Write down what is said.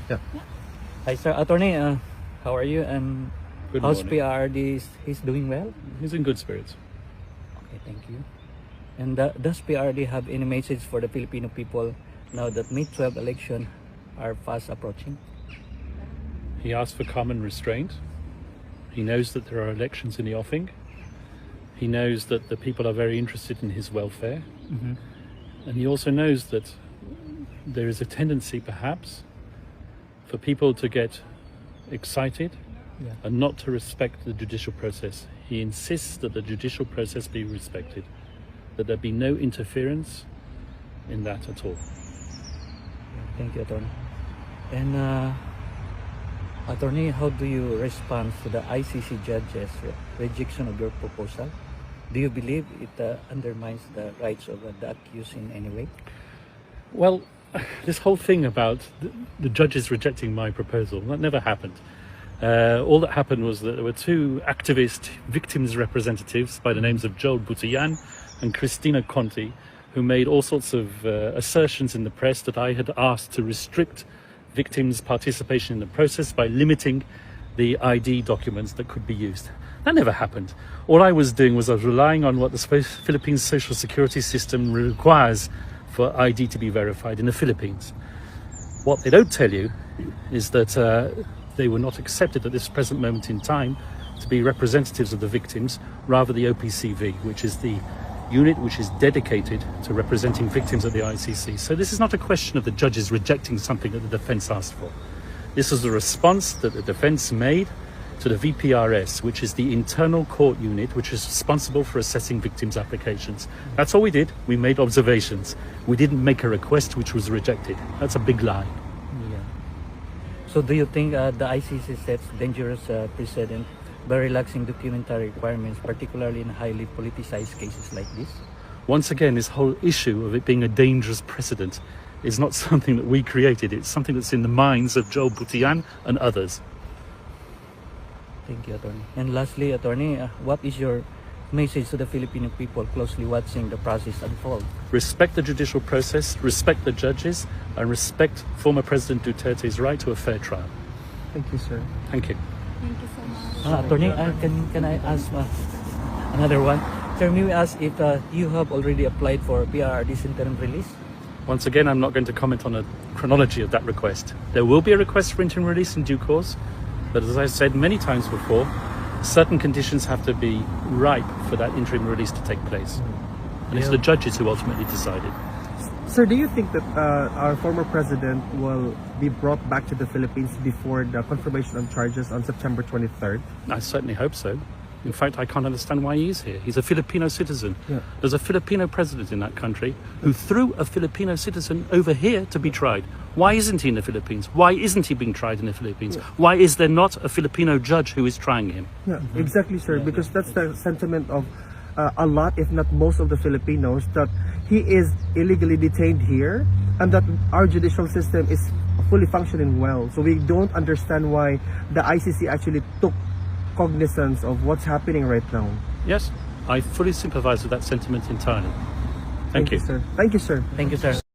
Yeah. Hi, sir. Attorney, how are you? And Good how's morning. PRRD? He's doing well? He's in good spirits. Okay, thank you. And does PRRD have any message for the Filipino people now that May 12 election are fast approaching? He asked for calm and restraint. He knows that there are elections in the offing. He knows that the people are very interested in his welfare. Mm-hmm. And he also knows that there is a tendency, perhaps, for people to get excited and not to respect the judicial process. He insists that the judicial process be respected, that there be no interference in that at all. Thank you, Attorney. And Attorney, how do you respond to the ICC judge's rejection of your proposal? Do you believe it undermines the rights of the accused in any way? Well, this whole thing about the judges rejecting my proposal, that never happened. All that happened was that there were two activist victims representatives by the names of Joel Butian and Christina Conti, who made all sorts of assertions in the press that I had asked to restrict victims' participation in the process by limiting the ID documents that could be used. That never happened. All I was doing was I was relying on what the Philippines social security system requires for ID to be verified in the Philippines. What they don't tell you is that they were not accepted at this present moment in time to be representatives of the victims, rather the OPCV, which is the unit which is dedicated to representing victims at the ICC. So this is not a question of the judges rejecting something that the defence asked for. This is a response that the defence made to the VPRS, which is the internal court unit which is responsible for assessing victims' applications. That's all we did. We made observations. We didn't make a request which was rejected. That's a big lie. Yeah. So do you think the ICC sets dangerous precedent by relaxing documentary requirements, particularly in highly politicized cases like this? Once again, this whole issue of it being a dangerous precedent is not something that we created. It's something that's in the minds of Joel Butian and others. Thank you, Attorney. And lastly, Attorney, what is your message to the Filipino people closely watching the process unfold? Respect the judicial process, respect the judges, and respect former President Duterte's right to a fair trial. Thank you, sir. Thank you. Thank you so much. Attorney, can I ask another one? Sir, may we ask if you have already applied for PRRD's interim release? Once again, I'm not going to comment on the chronology of that request. There will be a request for interim release in due course, but as I said many times before, certain conditions have to be ripe for that interim release to take place. And it's the judges who ultimately decided. Sir, do you think that our former president will be brought back to the Philippines before the confirmation of charges on September 23rd? I certainly hope so. In fact, I can't understand why he is here. He's a Filipino citizen. Yeah. There's a Filipino president in that country who threw a Filipino citizen over here to be tried. Why isn't he in the Philippines? Why isn't he being tried in the Philippines? Why is there not a Filipino judge who is trying him? Yeah, exactly, sir. Because that's the sentiment of a lot, if not most of the Filipinos, that he is illegally detained here and that our judicial system is fully functioning well. So we don't understand why the ICC actually took cognizance of what's happening right now. Yes, I fully sympathize with that sentiment entirely. Thank you. Sir. Thank you, sir. Thank you, sir.